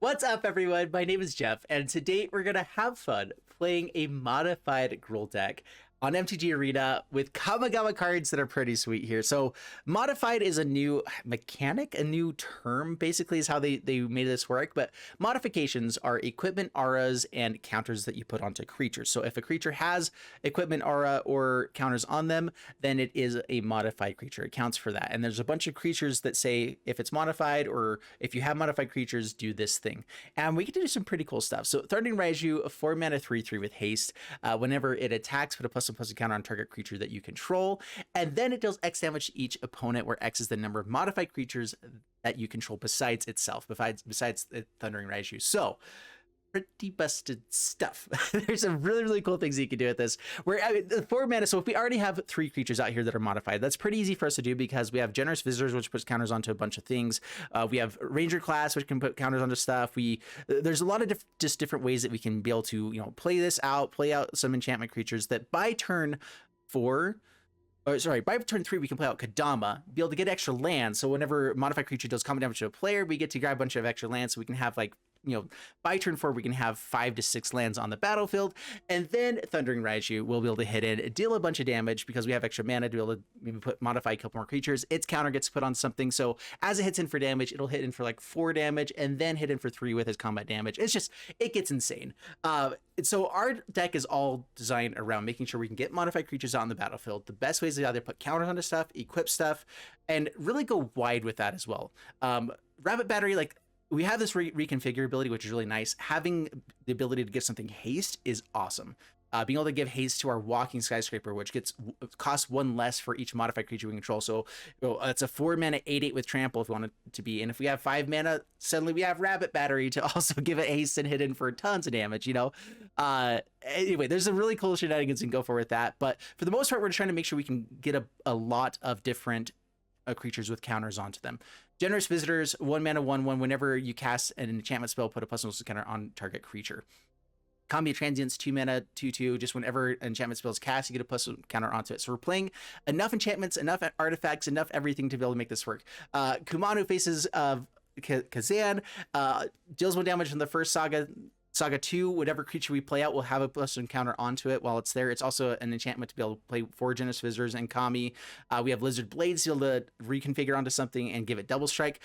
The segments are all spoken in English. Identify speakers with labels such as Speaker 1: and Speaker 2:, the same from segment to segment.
Speaker 1: What's up, everyone? My name is Jeff, and today we're gonna have fun playing a modified GRUUL deck on MTG Arena with Kamigawa cards that are pretty sweet here. So modified is a new mechanic, a new term, basically, is how they made this work. But modifications are equipment, auras, and counters that you put onto creatures. So if a creature has equipment, aura, or counters on them, then it is a modified creature. It counts for that. And there's a bunch of creatures that say if it's modified or if you have modified creatures, do this thing. And we get to do some pretty cool stuff. So Thundering Raiju, a 4-mana 3/3 with haste. Whenever it attacks, put a +1/+1 counter on target creature that you control, and then it deals X damage to each opponent, where X is the number of modified creatures that you control besides itself, besides the Thundering Raiju. So pretty busted stuff. There's some really cool things you can do with this. The 4 mana, so if we already have 3 creatures out here that are modified, that's pretty easy for us to do because we have Generous Visitors, which puts counters onto a bunch of things. We have Ranger class, which can put counters onto stuff. There's a lot of just different ways that we can be able to, play this out, play out some enchantment creatures that by turn 4, by turn 3, we can play out Kodama, be able to get extra lands. So whenever modified creature does combat damage to a player, we get to grab a bunch of extra lands, so we can have by turn 4, we can have 5 to 6 lands on the battlefield. And then Thundering Raiju will be able to hit in, deal a bunch of damage because we have extra mana to be able to maybe modify a couple more creatures. Its counter gets put on something. So as it hits in for damage, it'll hit in for like 4 damage and then hit in for 3 with its combat damage. It gets insane. So our deck is all designed around making sure we can get modified creatures out on the battlefield. The best ways to either put counters onto stuff, equip stuff, and really go wide with that as well. Rabbit Battery, we have this reconfigurability, which is really nice. Having the ability to give something haste is awesome. Being able to give haste to our Walking Skyscraper, which costs 1 less for each modified creature we control. So it's a 4-mana 8/8 with trample if we want it to be. And if we have 5 mana, suddenly we have Rabbit Battery to also give it haste and hit in for tons of damage, Anyway, there's a really cool shenanigans you can go for with that. But for the most part, we're just trying to make sure we can get a lot of different creatures with counters onto them. Generous Visitors, 1 mana 1/1. Whenever you cast an enchantment spell, put a +1/+1 counter on target creature. Kami of Transience, 2 mana 2/2. Just whenever an enchantment spell is cast, you get a +1 counter onto it. So we're playing enough enchantments, enough artifacts, enough everything to be able to make this work. Kumano, Faces of Kakkazan, deals 1 damage from the first Saga 2, whatever creature we play out will have a +1 counter onto it while it's there. It's also an enchantment to be able to play 4 Generous Visitors and Kami. We have Lizard Blades to be able to reconfigure onto something and give it double strike.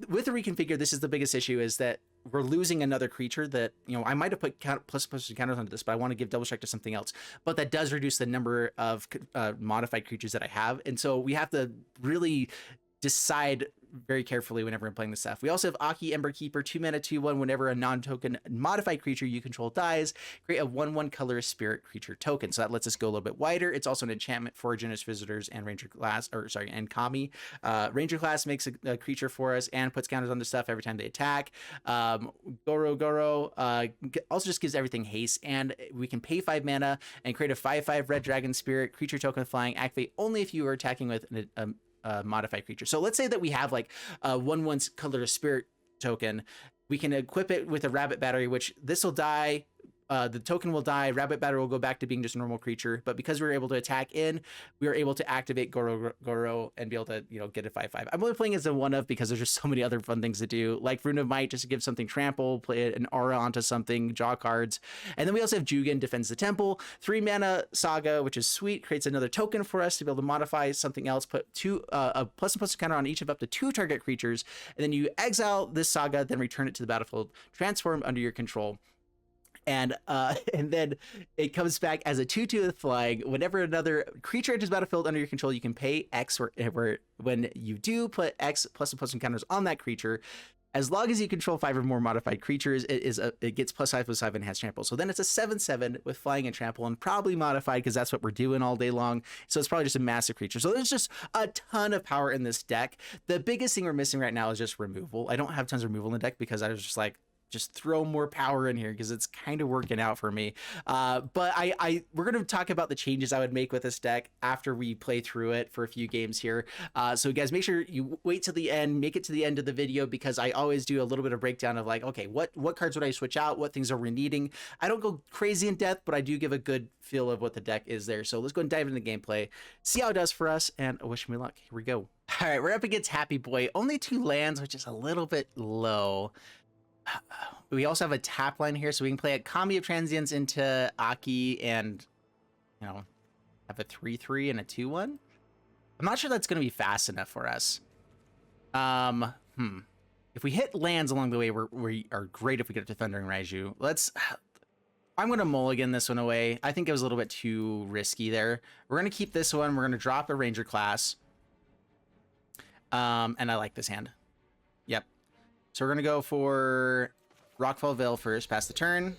Speaker 1: With the reconfigure, this is the biggest issue, is that we're losing another creature that, I might have put +1 counters onto this, but I want to give double strike to something else. But that does reduce the number of modified creatures that I have. And so we have to really decide very carefully whenever I'm playing this stuff. We also have Akki Ember-Keeper, 2 mana 2/1. Whenever a non-token modified creature you control dies, create a 1/1 color spirit creature token. So that lets us go a little bit wider. It's also an enchantment for Generous Visitors and and Kami. Ranger class makes a creature for us and puts counters on the stuff every time they attack. Goro-Goro also just gives everything haste, and we can pay 5 mana and create a 5/5 red dragon spirit creature token flying. Activate only if you are attacking with modified creature. So let's say that we have a 1/1 color spirit token. We can equip it with a Rabbit Battery, which this will die. The token will die. Rabbit Battery will go back to being just a normal creature. But because we were able to attack in, we were able to activate Goro-Goro and be able to, get a 5/5. I'm only playing as a 1-of because there's just so many other fun things to do, like Rune of Might, just to give something trample, play an aura onto something, draw cards. And then we also have Jugan, Defends the Temple, 3 mana Saga, which is sweet, creates another token for us to be able to modify something else, put a +1/+1 counter on each of up to 2 target creatures, and then you exile this Saga, then return it to the battlefield, transform under your control. And then it comes back as a 2/2 with flying. Whenever another creature enters battlefield under your control, you can pay X when you do put X +1/+1 counters on that creature. As long as you control 5 or more modified creatures, it gets +5/+5 enhanced trample. So then it's a 7/7 with flying and trample, and probably modified because that's what we're doing all day long. So it's probably just a massive creature. So there's just a ton of power in this deck. The biggest thing we're missing right now is just removal. I don't have tons of removal in the deck because I was just throw more power in here because it's kind of working out for me. But we're going to talk about the changes I would make with this deck after we play through it for a few games here. So guys, make sure you wait till the end, make it to the end of the video, because I always do a little bit of breakdown of okay, what cards would I switch out? What things are we needing? I don't go crazy in depth, but I do give a good feel of what the deck is there. So let's go and dive into the gameplay, see how it does for us, and wish me luck. Here we go. All right, we're up against Happy Boy. Only 2 lands, which is a little bit low. we also have a tap line here, so we can play a Kami of Transience into Akki and, you know, have a 3/3 and a 2/1. I'm not sure that's going to be fast enough for us. If we hit lands along the way, we are great if we get up to Thundering Raiju. I'm going to mulligan this one away. I think it was a little bit too risky there. We're going to keep this one. We're going to drop a Ranger class. And I like this hand. Yep. So we're going to go for Rockfall Vale first, pass the turn.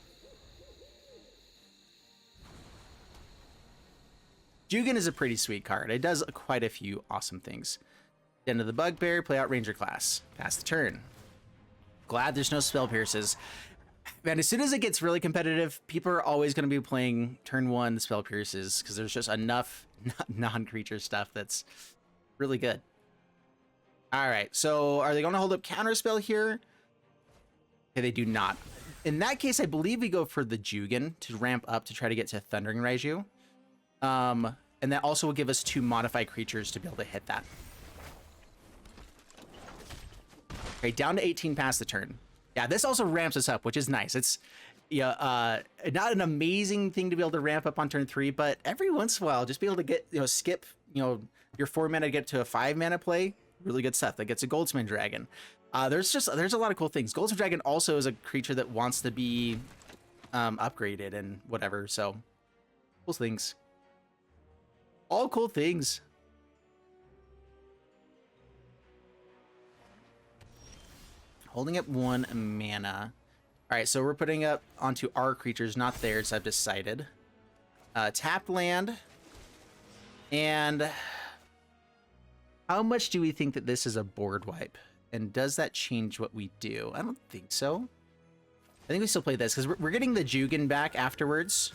Speaker 1: Jugan is a pretty sweet card. It does quite a few awesome things. End of the Bugbear, play out Ranger class. Pass the turn. Glad there's no spell pierces. Man, as soon as it gets really competitive, people are always going to be playing turn 1 spell pierces because there's just enough non-creature stuff that's really good. All right, so are they going to hold up counterspell here? Okay, they do not. In that case, I believe we go for the Jugan to ramp up to try to get to Thundering Raiju. And that also will give us 2 modified creatures to be able to hit that. Okay, down to 18 past the turn. Yeah, this also ramps us up, which is nice. It's not an amazing thing to be able to ramp up on turn 3, but every once in a while, just be able to get, skip, your 4 mana to get to a 5 mana play. Really good stuff. That gets a Goldsmith Dragon. There's a lot of cool things. Goldsmith Dragon also is a creature that wants to be upgraded and whatever. So cool things. All cool things. Holding up 1 mana. All right, so we're putting up onto our creatures, not theirs. I've decided. Tapped land. And how much do we think that this is a board wipe? And does that change what we do? I don't think so. I think we still play this because we're getting the Jugan back afterwards.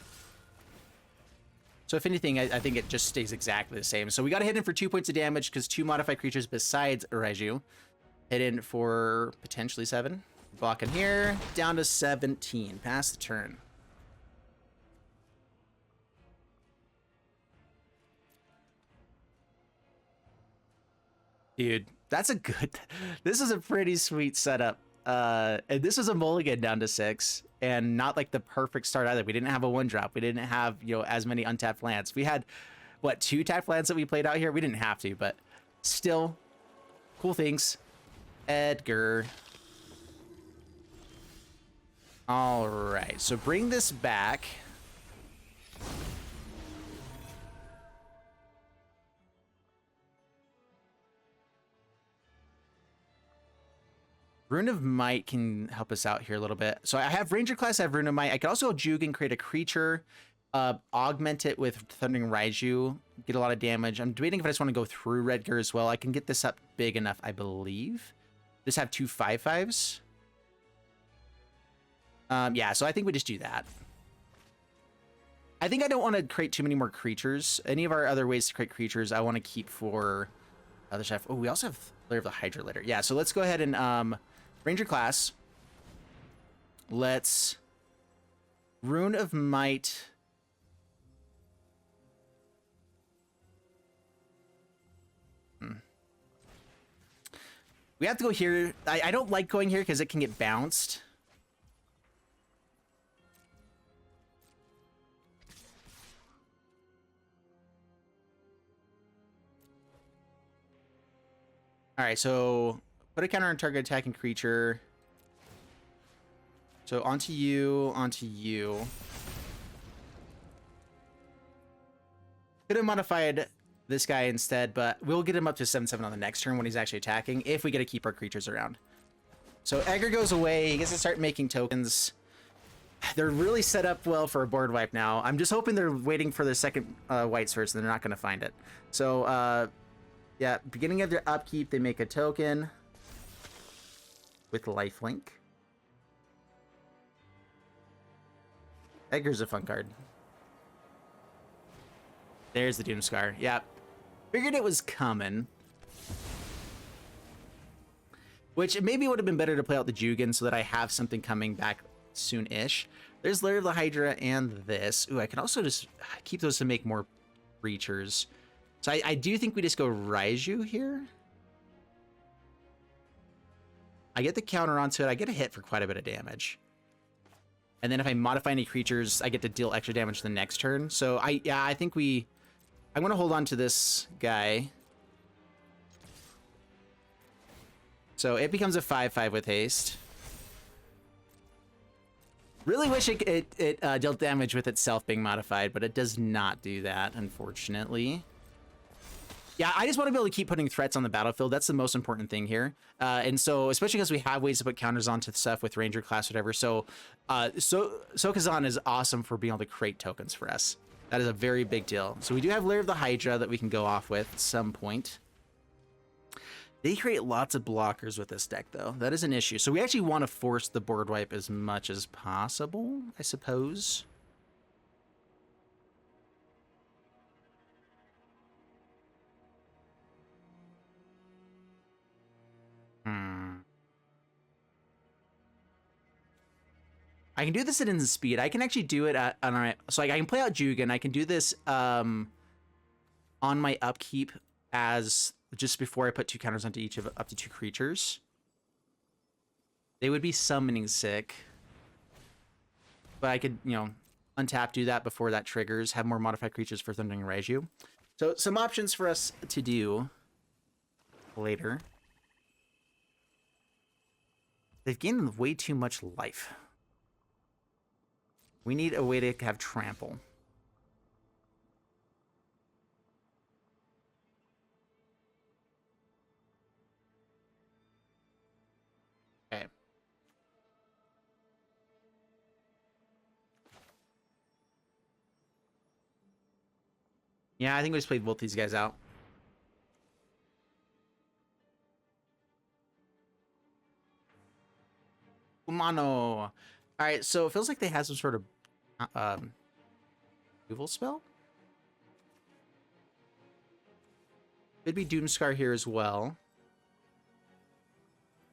Speaker 1: So if anything, I think it just stays exactly the same. So we got to hit in for 2 points of damage because 2 modified creatures besides Raiju. Hit in for potentially 7. Blocking here. Down to 17. Pass the turn. Dude, that's a good... This is a pretty sweet setup. And this was a mulligan down to 6. And not like the perfect start either. We didn't have a 1-drop. We didn't have, as many untapped lands. We had, 2 tapped lands that we played out here? We didn't have to, but still, cool things. Edgar. All right, so bring this back. Rune of Might can help us out here a little bit. So I have Ranger class, I have Rune of Might. I can also Jugan, create a creature, augment it with Thundering Raiju, get a lot of damage. I'm debating if I just want to go through Redgar as well. I can get this up big enough, I believe. Just have 2 5/5s. Yeah, so I think we just do that. I think I don't want to create too many more creatures. Any of our other ways to create creatures, I want to keep for other stuff. Oh, we also have Lair of the Hydra later. Yeah, so let's go ahead and Ranger class. Let's Rune of Might. We have to go here. I don't like going here because it can get bounced. All right, so put a counter on target attacking creature. So onto you, onto you. Could have modified this guy instead, but we'll get him up to 7/7 on the next turn when he's actually attacking, if we get to keep our creatures around. So Edgar goes away. He gets to start making tokens. They're really set up well for a board wipe now. I'm just hoping they're waiting for their second whites first, and they're not going to find it. So, yeah, beginning of their upkeep, they make a token with lifelink. Edgar's a fun card. There's the Doomscar. Yeah. Figured it was coming. Which maybe would have been better to play out the Jugan so that I have something coming back soon-ish. There's Lair of the Hydra and this. Ooh, I can also just keep those to make more creatures. So I do think we just go Raiju here. I get the counter onto it. I get a hit for quite a bit of damage. And then if I modify any creatures, I get to deal extra damage the next turn. So I think I'm going to hold on to this guy. So it becomes a 5/5 with haste. Really wish it dealt damage with itself being modified, but it does not do that, unfortunately. Yeah, I just want to be able to keep putting threats on the battlefield. That's the most important thing here. And so, especially because we have ways to put counters onto stuff with Ranger class, whatever. So Sokenzan is awesome for being able to create tokens for us. That is a very big deal. So we do have Lair of the Hydra that we can go off with at some point. They create lots of blockers with this deck, though. That is an issue. So we actually want to force the board wipe as much as possible, I suppose. I can do this at instant speed. I can actually do it at, so like I can play out Jugan. I can do this on my upkeep as just before I put 2 counters onto each of up to 2 creatures. They would be summoning sick. But I could, untap, do that before that triggers, have more modified creatures for Thundering Raiju. So some options for us to do later. They've gained way too much life. We need a way to have trample. Okay. Yeah, I think we just played both these guys out. Kumano. Alright, so it feels like they have some sort of removal spell? Could be Doomscar here as well.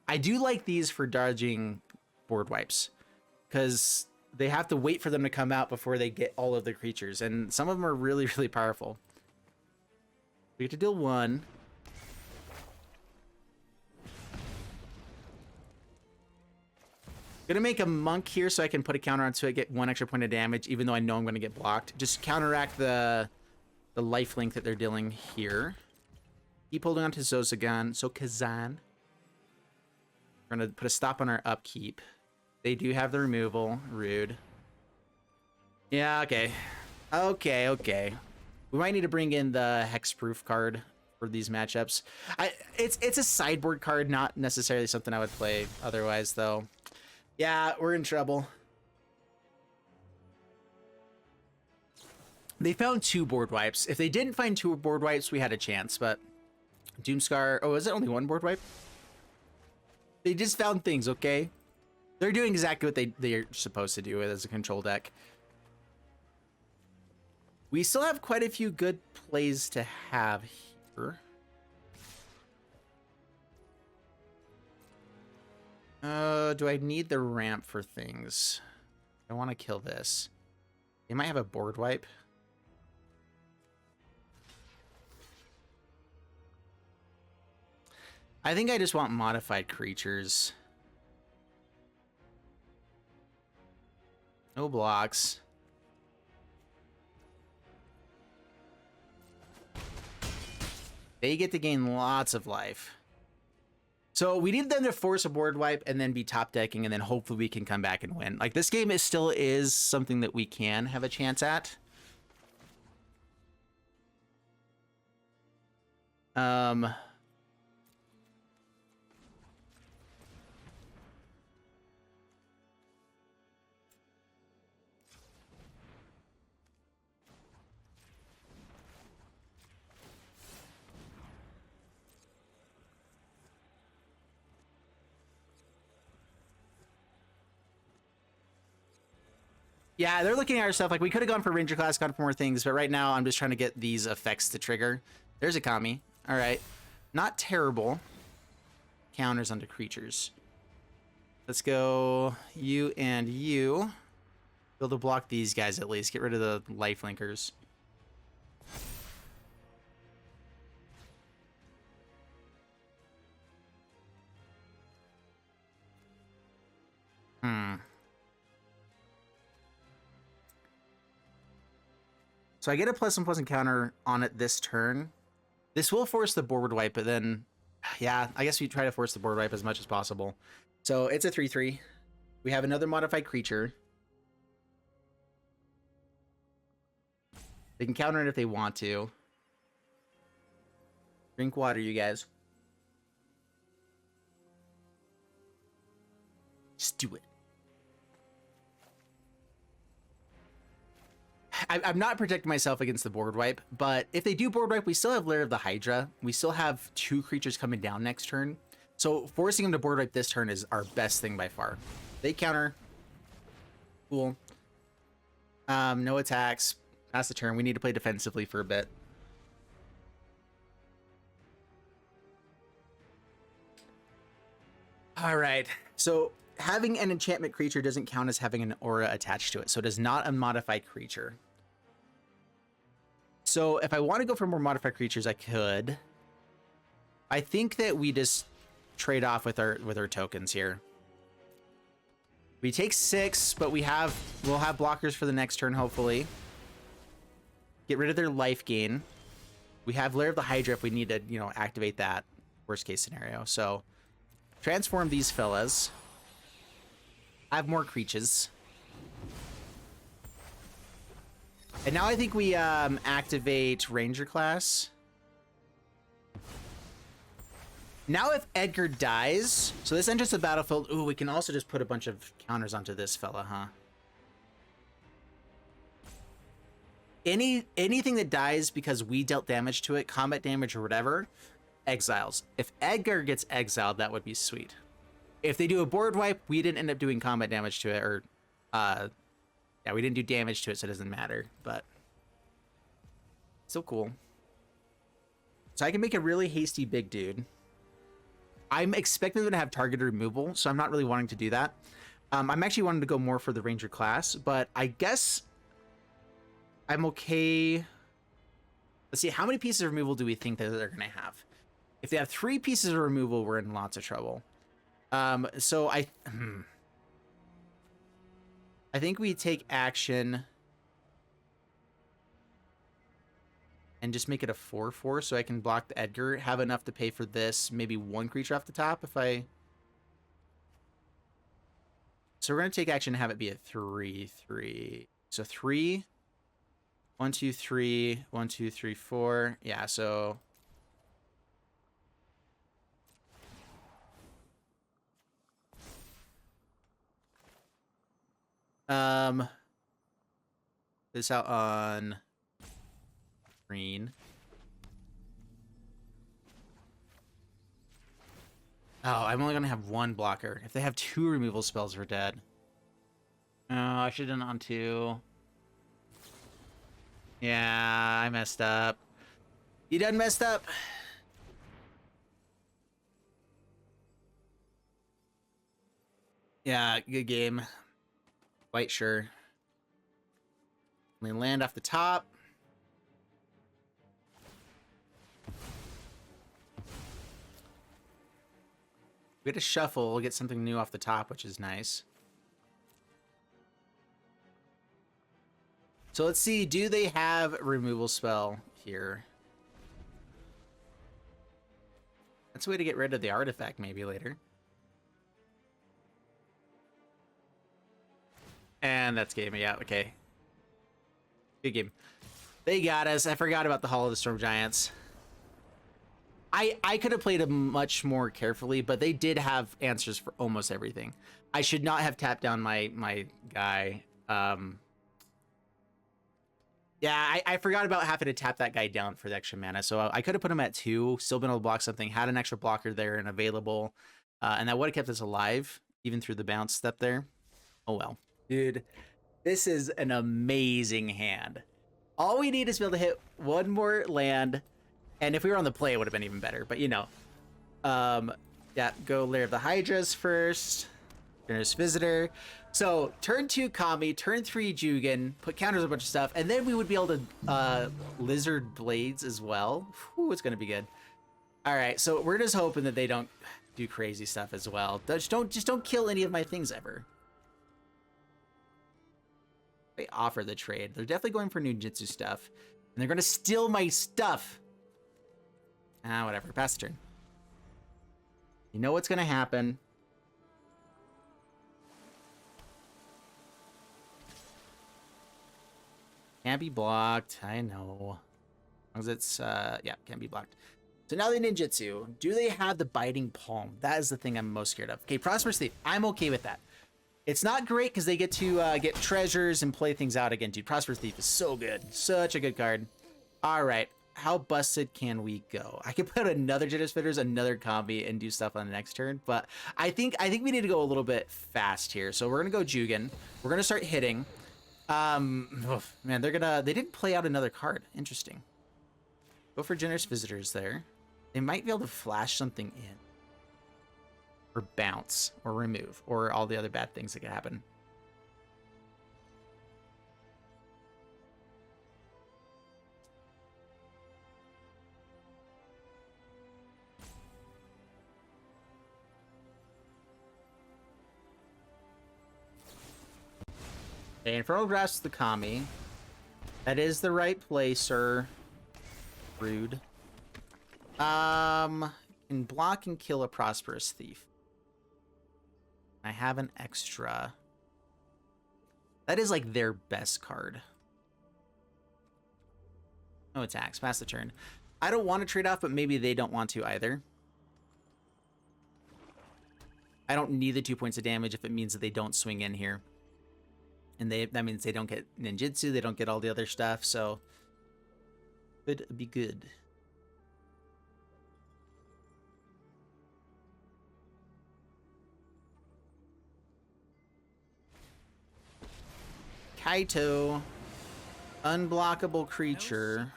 Speaker 1: I do like these for dodging board wipes, because they have to wait for them to come out before they get all of the creatures, and some of them are really, really powerful. We get to deal 1. Gonna make a monk here so I can put a counter onto it, get 1 extra point of damage, even though I know I'm gonna get blocked. Just counteract the lifelink that they're dealing here. Keep holding on to Sokenzan. We're gonna put a stop on our upkeep. They do have the removal. Rude. Yeah, okay. Okay. We might need to bring in the hexproof card for these matchups. It's a sideboard card, not necessarily something I would play otherwise, though. Yeah, we're in trouble. They found 2 board wipes. If they didn't find 2 board wipes, we had a chance, but Doomscar... Oh, is it only 1 board wipe? They just found things, okay? They're doing exactly what they're supposed to do as a control deck. We still have quite a few good plays to have here. Do I need the ramp for things? I want to kill this. They might have a board wipe. I think I just want modified creatures. No blocks. They get to gain lots of life. So we need them to force a board wipe and then be top decking, and then hopefully we can come back and win. Like, this game still is something that we can have a chance at. Yeah, they're looking at our stuff. Like, we could have gone for Ranger class, gone for more things, but right now I'm just trying to get these effects to trigger. There's a Kami. All right. Not terrible. Counters onto creatures. Let's go you and you. Be able to block these guys at least. Get rid of the life linkers. So I get a +1/+1 counter on it this turn. This will force the board wipe, but then, yeah, I guess we try to force the board wipe as much as possible. So it's a 3/3. We have another modified creature. They can counter it if they want to. Drink water, you guys. Just do it. I'm not protecting myself against the board wipe, but if they do board wipe, we still have Lair of the Hydra. We still have 2 creatures coming down next turn. So forcing them to board wipe this turn is our best thing by far. They counter. Cool. No attacks. Pass the turn. We need to play defensively for a bit. All right. So having an enchantment creature doesn't count as having an aura attached to it. So it is not a modified creature. So if I want to go for more modified creatures, I could. I think that we just trade off with our tokens here. We take 6, but we'll have blockers for the next turn, hopefully. Get rid of their life gain. We have Lair of the Hydra if we need to, you know, activate that. Worst case scenario. So transform these fellas. I have more creatures. And now I think we activate Ranger class. Now if Edgar dies, so this enters the battlefield. Ooh, we can also just put a bunch of counters onto this fella, huh? Anything that dies because we dealt damage to it, combat damage or whatever, exiles. If Edgar gets exiled, that would be sweet. If they do a board wipe, we didn't end up doing combat damage to it, or yeah, we didn't do damage to it, so it doesn't matter, but still cool. So I can make a really hasty big dude. I'm expecting them to have targeted removal, so I'm not really wanting to do that. I'm actually wanting to go more for the Ranger class, but I guess I'm okay. Let's see, how many pieces of removal do we think that they're going to have? If they have 3 pieces of removal, we're in lots of trouble. So I think we take action and just make it a 4/4 so I can block the Edgar, have enough to pay for this, maybe 1 creature off the top if I... So we're going to take action and have it be a 3/3. So 3, 1, 2, 3, 1, 2, 3, 4. Yeah, so... this out on green. Oh, I'm only gonna have 1 blocker. If they have 2 removal spells, we're dead. Oh, I should have done on 2. Yeah, I messed up. You done messed up? Yeah, good game. Quite sure. We land off the top. We get a shuffle, we'll get something new off the top, which is nice. So let's see, do they have a removal spell here? That's a way to get rid of the artifact maybe later. And that's game, yeah, okay. Good game. They got us. I forgot about the Hall of the Storm Giants. I could have played them much more carefully, but they did have answers for almost everything. I should not have tapped down my guy. Yeah, I forgot about having to tap that guy down for the extra mana. So I could have put him at 2, still been able to block something, had an extra blocker there and available. And that would have kept us alive, even through the bounce step there. Oh well. Dude, this is an amazing hand. All we need is to be able to hit 1 more land. And if we were on the play, it would have been even better. But, you know. Yeah, go Lair of the Hydras first. Generous Visitor. So, turn 2 Kami, turn 3 Jugan, put counters on a bunch of stuff. And then we would be able to Lizard Blades as well. Whew, it's going to be good. All right, so we're just hoping that they don't do crazy stuff as well. Just don't kill any of my things ever. They offer the trade. They're definitely going for ninjutsu stuff. And they're going to steal my stuff. Ah, whatever. Pass the turn. You know what's going to happen. Can't be blocked. I know. As long as it's, yeah, can't be blocked. So now they ninjutsu. Do they have the biting palm? That is the thing I'm most scared of. Okay, Prosperous Thief. I'm okay with that. It's not great because they get to get treasures and play things out again, dude. Prosperous Thief is so good. Such a good card. All right. How busted can we go? I could put another Jitters Fitters, another Kami, and do stuff on the next turn, but I think we need to go a little bit fast here. So we're gonna go Jugan. We're gonna start hitting. Man, they didn't play out another card. Interesting. Go for Generous Visitors there. They might be able to flash something in. Or bounce, or remove, or all the other bad things that could happen. Okay, Infernal Grasp the Kami. That is the right play, sir. Rude. Can block and kill a Prosperous Thief. I have an extra. That is like their best card. No attacks. Pass the turn. I don't want to trade off, but maybe they don't want to either. I don't need the 2 points of damage if it means that they don't swing in here. And that means they don't get ninjutsu, they don't get all the other stuff, so could be good. Kaito, unblockable creature.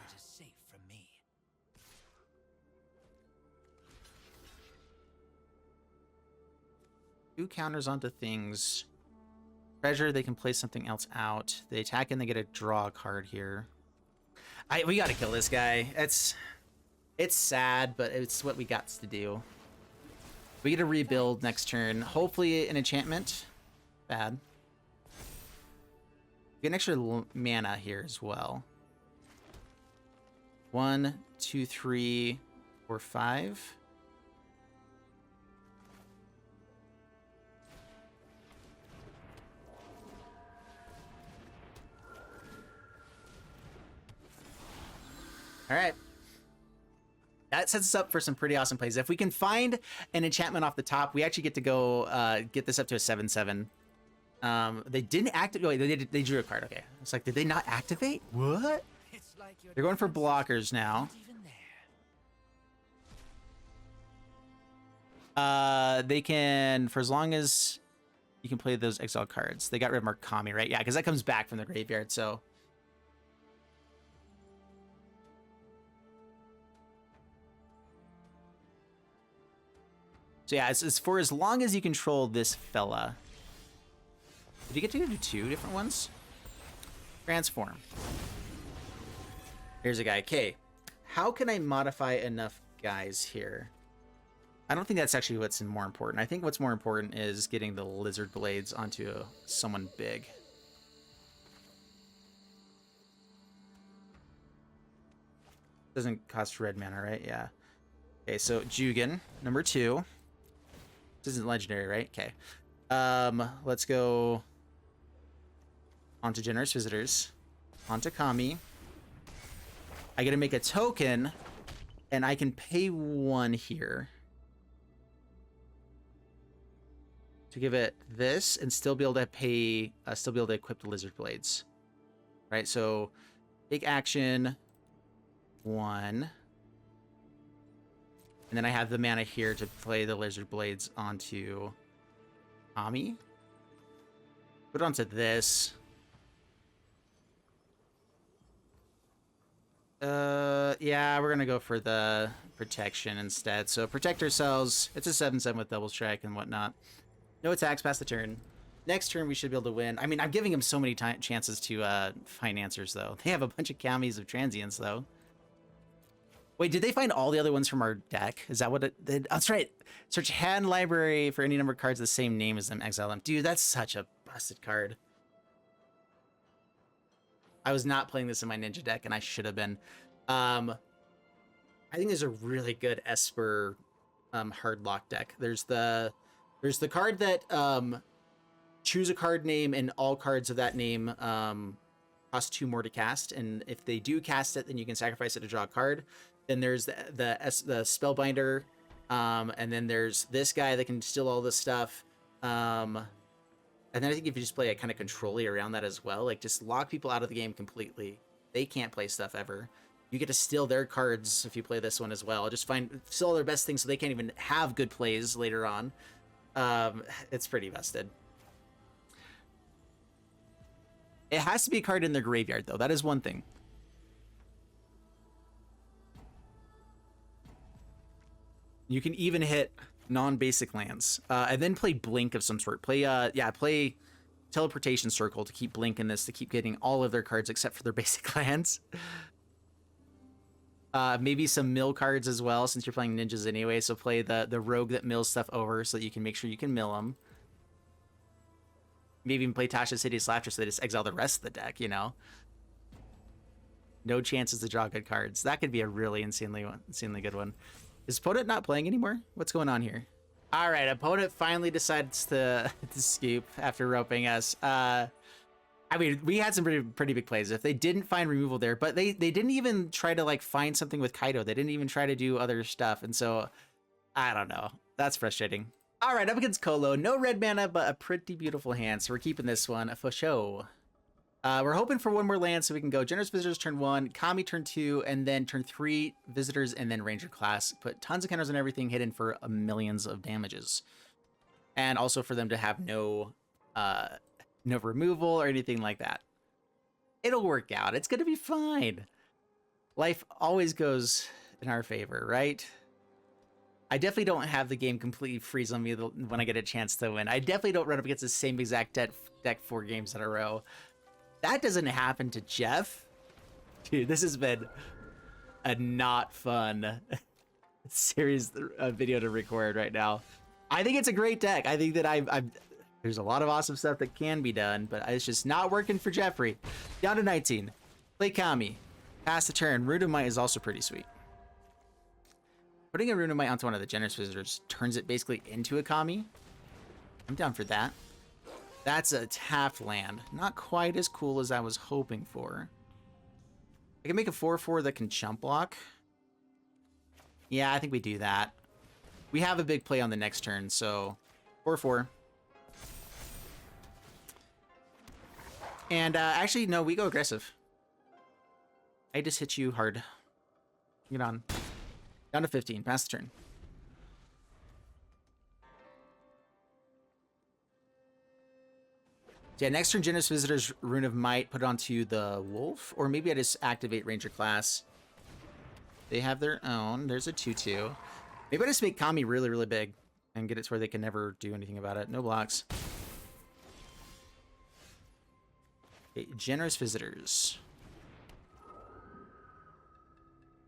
Speaker 1: Two counters onto things. Treasure, they can play something else out. They attack and they get a draw card here. We gotta kill this guy. It's sad, but it's what we got to do. We get to rebuild next turn. Hopefully an enchantment. Bad. Get an extra mana here as well. 1, 2, 3, 4, 5. All right. That sets us up for some pretty awesome plays. If we can find an enchantment off the top, we actually get to go get this up to a 7/7. They didn't activate. Wait, they drew a card. Okay. It's like, did they not activate? What? They're going for blockers now. They can, for as long as you can play those exile cards. They got rid of Markami, right? Yeah, because that comes back from the graveyard, so. So yeah, it's for as long as you control this fella. Did you get to do 2 different ones? Transform. Here's a guy. Okay, how can I modify enough guys here? I don't think that's actually what's more important. I think what's more important is getting the Lizard Blades onto someone big. Doesn't cost red mana, right? Yeah. Okay, so Jugan, number 2. This isn't legendary, right? Okay. Let's go onto Generous Visitors, onto Kami. I gotta make a token, and I can pay 1 here to give it this, and still be able to pay, still be able to equip the Lizard Blades. Right. So, take action 1. And then I have the mana here to play the Lizard Blades onto Kami. Put it onto this. Yeah, we're gonna go for the protection instead. So protect ourselves. It's a 7/7 with double strike and whatnot. No attacks past the turn. Next turn we should be able to win. I mean, I'm giving him so many chances to find answers though. They have a bunch of Kamis of Transience though. Wait, did they find all the other ones from our deck? Is that what it did? That's right. Search hand library for any number of cards the same name as them. Exile them. Dude, that's such a busted card. I was not playing this in my Ninja deck, and I should have been. I think there's a really good Esper hardlock deck. There's the card that choose a card name, and all cards of that name cost 2 more to cast, and if they do cast it, then you can sacrifice it to draw a card. Then there's the Spellbinder, and then there's this guy that can steal all this stuff. And then I think if you just play a kind of control-y around that as well, like just lock people out of the game completely. They can't play stuff ever. You get to steal their cards if you play this one as well. Just steal their best things so they can't even have good plays later on. It's pretty vested. It has to be a card in their graveyard, though. That is one thing. You can even hit non-basic lands, and then play Blink of some sort. Play Teleportation Circle to keep Blink in this, to keep getting all of their cards except for their basic lands. Maybe some mill cards as well, since you're playing ninjas anyway. So play the rogue that mills stuff over, so that you can make sure you can mill them. Maybe even play Tasha's Hideous Laughter, so they just exile the rest of the deck. You know, no chances to draw good cards. That could be a really insanely good one. Is opponent not playing anymore? What's going on here? All right, opponent finally decides to scoop after roping us. I mean, we had some pretty big plays. If they didn't find removal there, but they didn't even try to like find something with Kaido. They didn't even try to do other stuff, and so I don't know. That's frustrating. All right, up against Colo. No red mana, but a pretty beautiful hand, so we're keeping this one for show. We're hoping for one more land so we can go Generous Visitors turn 1, Kami turn 2, and then turn 3 Visitors, and then Ranger class. Put tons of counters on everything, hidden for millions of damages. And also for them to have no removal or anything like that. It'll work out. It's going to be fine. Life always goes in our favor, right? I definitely don't have the game completely freeze on me when I get a chance to win. I definitely don't run up against the same exact deck 4 games in a row. That doesn't happen to Jeff. Dude, this has been a not fun series video to record right now. I think it's a great deck. I think that there's a lot of awesome stuff that can be done, but it's just not working for Jeffrey. Down to 19. Play Kami. Pass the turn. Rune of Might is also pretty sweet. Putting a Rune of Might onto one of the Generous Visitors turns it basically into a Kami. I'm down for that. That's a tapped land. Not quite as cool as I was hoping for. I can make a 4/4 that can chump block. Yeah, I think we do that. We have a big play on the next turn, so 4/4. And actually, no, we go aggressive. I just hit you hard. Get on. Down to 15. Pass the turn. Yeah, next turn, Generous Visitors, Rune of Might, put it onto the Wolf. Or maybe I just activate Ranger class. They have their own. There's a 2/2. Maybe I just make Kami really, really big and get it to where they can never do anything about it. No blocks. Okay, Generous Visitors.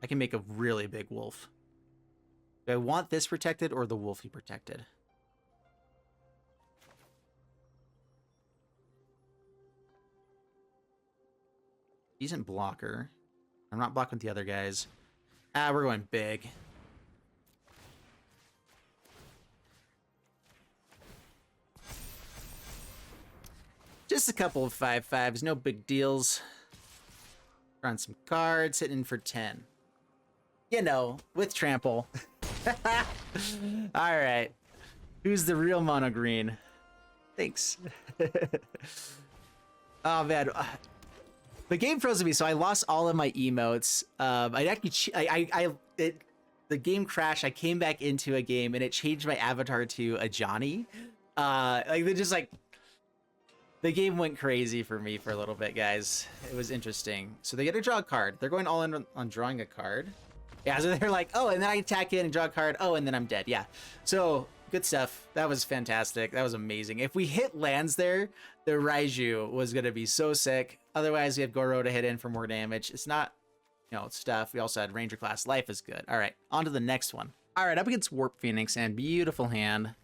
Speaker 1: I can make a really big Wolf. Do I want this protected or the Wolfy protected? Decent blocker. I'm not blocking with the other guys. We're going big. Just a couple of 5/5s, no big deals. Run some cards, hitting for 10. You know, with trample. All right. Who's the real mono green? Thanks. Oh man. The game froze me, so I lost all of my emotes. The game crashed. I came back into a game and it changed my avatar to a Johnny. The game went crazy for me for a little bit, guys. It was interesting. So they get to draw a card. They're going all in on drawing a card. Yeah, so they're like, oh, and then I attack in and draw a card. Oh, and then I'm dead. Yeah. So good stuff. That was fantastic. That was amazing. If we hit lands there, the Raiju was going to be so sick. Otherwise, we have Goro to hit in for more damage. It's not, stuff. We also had Ranger class. Life is good. All right, on to the next one. All right, up against Warp Phoenix and beautiful hand.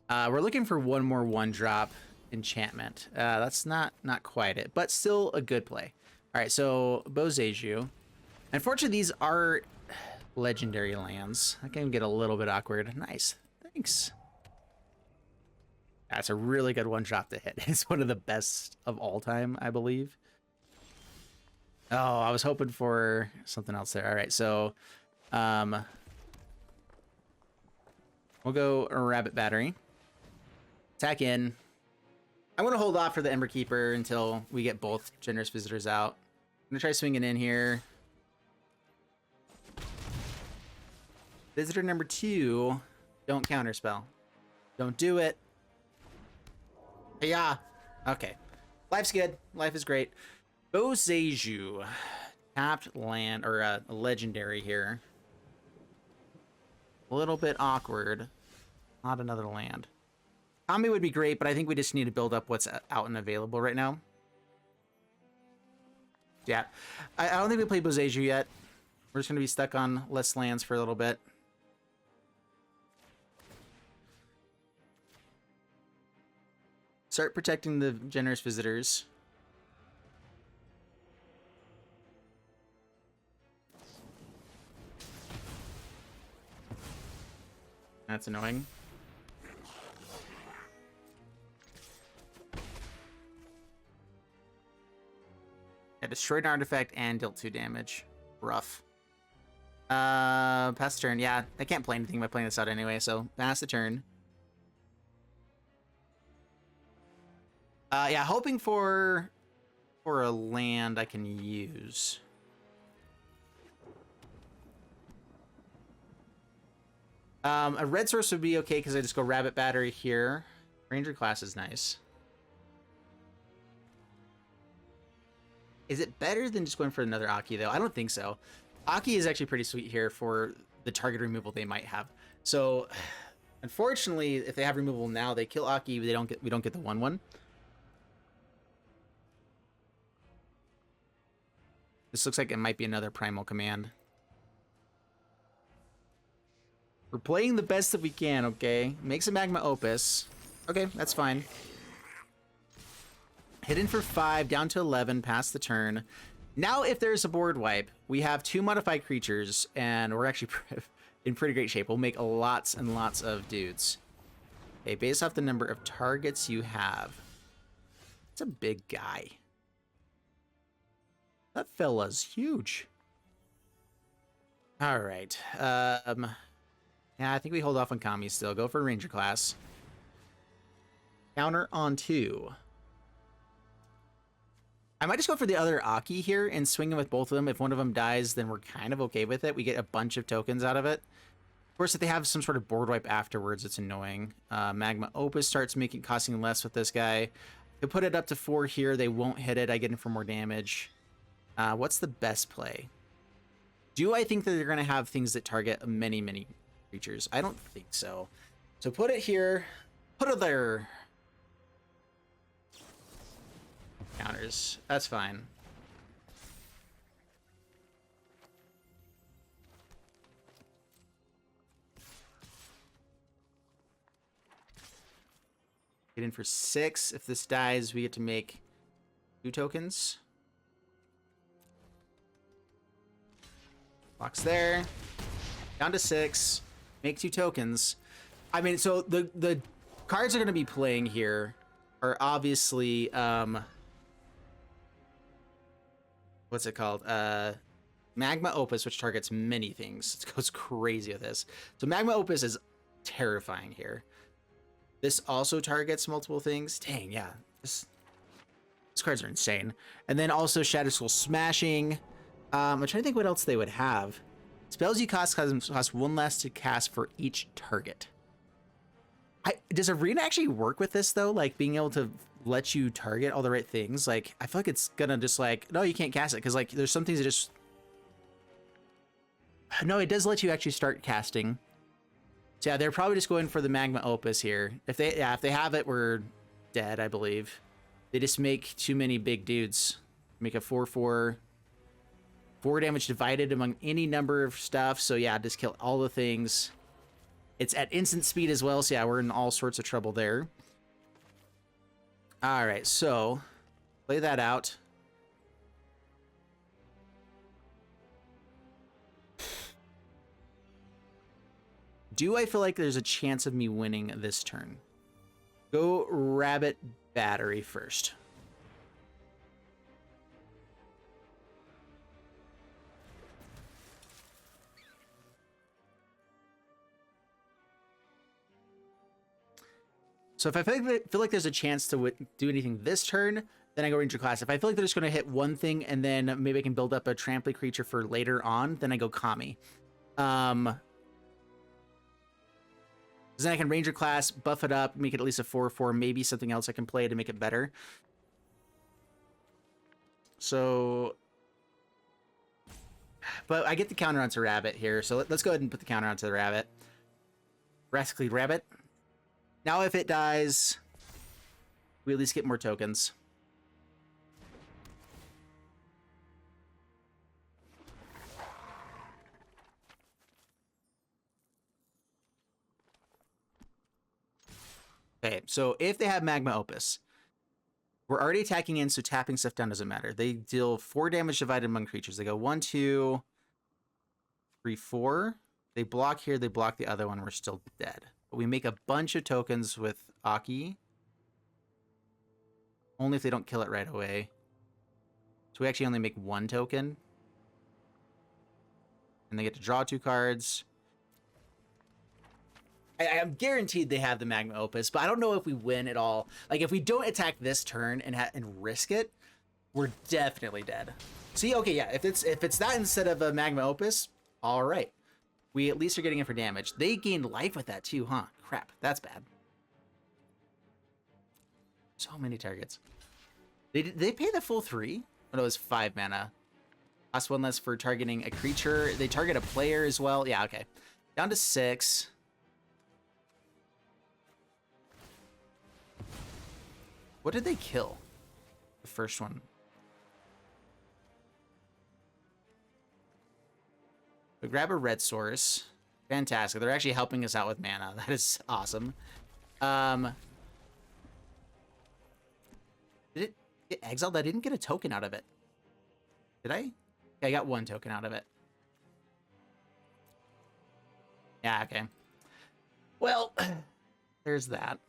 Speaker 1: We're looking for one more 1-drop enchantment. That's not quite it, but still a good play. All right, so Boseiju. Unfortunately, these are legendary lands. That can get a little bit awkward. Nice. Thanks. That's a really good one shot to hit. It's one of the best of all time, I believe. Oh, I was hoping for something else there. All right, so we'll go Rabbit Battery. Attack in. I'm going to hold off for the Ember-Keeper until we get both Generous Visitors out. I'm going to try swinging in here. Visitor number 2, don't counterspell. Don't do it. Yeah. Okay. Life's good. Life is great. Boseiju. Tapped land, or a legendary here. A little bit awkward. Not another land. Kami would be great, but I think we just need to build up what's out and available right now. Yeah. I don't think we played Boseiju yet. We're just going to be stuck on less lands for a little bit. Start protecting the Generous Visitors. That's annoying. Yeah, destroyed an artifact and dealt 2 damage. Rough. Pass the turn. Yeah, I can't play anything by playing this out anyway, so pass the turn. Yeah, hoping for a land I can use. A red source would be okay because I just go Rabbit Battery here. Ranger class is nice. Is it better than just going for another Akki though? I don't think so. Akki is actually pretty sweet here for the target removal they might have. So, unfortunately, if they have removal now, they kill Akki. We don't get the 1/1. This looks like it might be another Primal Command. We're playing the best that we can, okay? Makes a Magma Opus. Okay, that's fine. Hidden for 5, down to 11, past the turn. Now, if there's a board wipe, we have 2 modified creatures, and we're actually in pretty great shape. We'll make lots and lots of dudes. Okay, based off the number of targets you have. It's a big guy. That fella's huge. All right. Yeah, I think we hold off on Kami still. Go for Ranger class. Counter on 2. I might just go for the other Akki here and swing him with both of them. If one of them dies, then we're kind of okay with it. We get a bunch of tokens out of it. Of course, if they have some sort of board wipe afterwards, it's annoying. Magma Opus starts costing less with this guy. If put it up to 4 here, they won't hit it. I get him for more damage. What's the best play? Do I think that they're going to have things that target many, many creatures? I don't think so. So put it here. Put it there. Counters. That's fine. Get in for 6. If this dies, we get to make 2 tokens. Box there. Down to 6. Make 2 tokens. I mean, so the cards are going to be playing here are obviously what's it called? Magma Opus, which targets many things. It goes crazy with this. So Magma Opus is terrifying here. This also targets multiple things. Dang, yeah. These cards are insane. And then also Shadow Soul Smashing. I'm trying to think what else they would have. Spells you cost 1 less to cast for each target. Does Arena actually work with this though? Like being able to let you target all the right things? Like I feel like it's gonna just like, no, you can't cast it because like there's some things that just. No, it does let you actually start casting. So yeah, they're probably just going for the Magma Opus here. If they have it, we're dead, I believe. They just make too many big dudes. Make a 4/4. 4 damage divided among any number of stuff. So yeah, just kill all the things. It's at instant speed as well. So yeah, we're in all sorts of trouble there. All right, so play that out. Do I feel like there's a chance of me winning this turn? Go Rabbit Battery first. So if I feel like there's a chance to do anything this turn, then I go Ranger Class. If I feel like they're just going to hit one thing and then maybe I can build up a trample creature for later on, then I go Kami. Then I can Ranger Class, buff it up, make it at least a 4/4, maybe something else I can play to make it better. So, but I get the counter onto Rabbit here, so let's go ahead and put the counter onto the Rabbit. Rascally Rabbit. Now if it dies, we at least get more tokens. Okay, so if they have Magma Opus, we're already attacking in, so tapping stuff down doesn't matter. They deal 4 damage divided among creatures. They go 1, 2, 3, 4. They block here, they block the other one, we're still dead. But we make a bunch of tokens with Akki. Only if they don't kill it right away. So we actually only make 1 token. And they get to draw 2 cards. I'm guaranteed they have the Magma Opus, but I don't know if we win at all. Like, if we don't attack this turn and risk it, we're definitely dead. See, okay, yeah, if it's that instead of a Magma Opus, all right. We at least are getting it for damage. They gained life with that too, huh? Crap, that's bad. So many targets. They pay the full 3? Oh, no, it was 5 mana. Cost 1 less for targeting a creature. They target a player as well. Yeah, okay. Down to 6. What did they kill? The first one. We grab a red source. Fantastic. They're actually helping us out with mana. That is awesome. Did it get exiled? I didn't get a token out of it. Did I? Yeah, I got 1 token out of it. Yeah, okay. Well, there's that.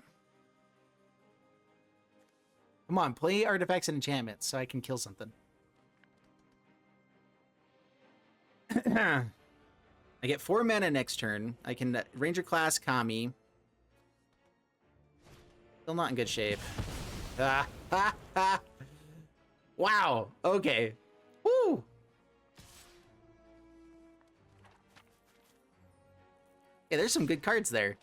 Speaker 1: Come on, play artifacts and enchantments so I can kill something. I get 4 mana next turn. I can Ranger Class Kami. Still not in good shape. Wow. Okay. Woo. Yeah, there's some good cards there.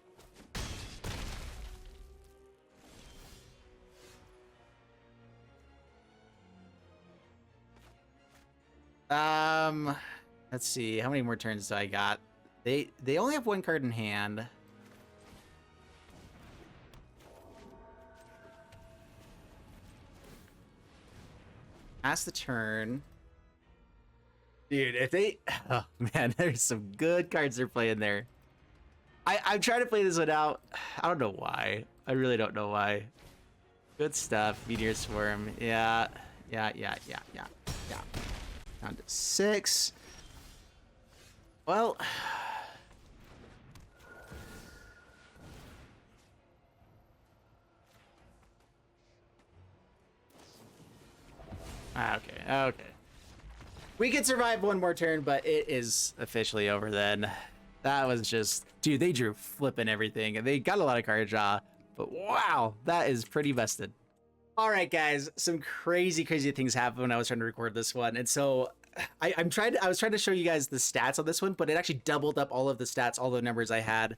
Speaker 1: Let's see. How many more turns do I got? They only have 1 card in hand. Pass the turn. Dude, if they... Oh, man, there's some good cards they're playing there. I'm trying to play this one out. I don't know why. I really don't know why. Good stuff. Meteor Swarm. Yeah. Down to 6. Well... Okay. We could survive 1 more turn, but it is officially over then. That was just... Dude, they drew flipping everything, and they got a lot of card draw, but wow, that is pretty busted. All right, guys, some crazy things happened when I was trying to record this one, and so I was trying to show you guys the stats on this one, but it actually doubled up all of the stats, all the numbers I had.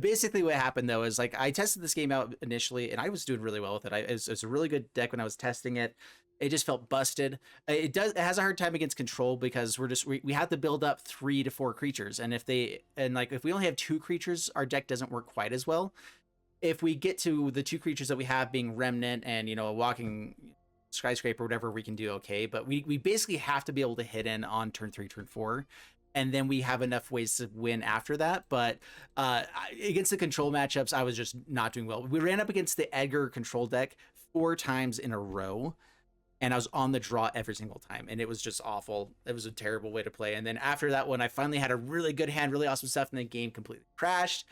Speaker 1: Basically what happened though is, like, I tested this game out initially and I was doing really well with it. It was a really good deck when I was testing it. It just felt busted. It has a hard time against control because we have to build up 3 to 4 creatures, and if we only have 2 creatures, our deck doesn't work quite as well. If we get to the 2 creatures that we have being Remnant and, you know, a Walking Skyscraper, whatever, we can do okay, but we basically have to be able to hit in on turn 3, turn 4, and then we have enough ways to win after that. But against the control matchups, I was just not doing well. We ran up against the Edgar control deck 4 times in a row, and I was on the draw every single time, and it was just awful. It was a terrible way to play. And then after that one, I finally had a really good hand, really awesome stuff, and the game completely crashed.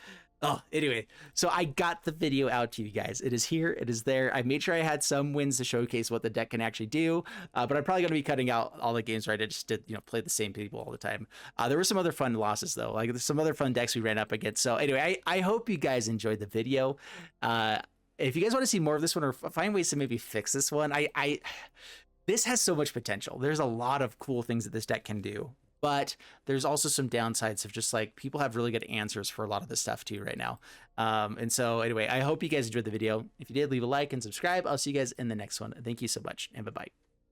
Speaker 1: Oh, anyway, so I got the video out to you guys. It is here. It is there. I made sure I had some wins to showcase what the deck can actually do, but I'm probably going to be cutting out all the games where I just did, play the same people all the time. There were some other fun losses, though. Like, there's some other fun decks we ran up against. So anyway, I hope you guys enjoyed the video. If you guys want to see more of this one or find ways to maybe fix this one, this has so much potential. There's a lot of cool things that this deck can do. But there's also some downsides of just like people have really good answers for a lot of this stuff too right now. And so anyway, I hope you guys enjoyed the video. If you did, leave a like and subscribe. I'll see you guys in the next one. Thank you so much, and bye-bye.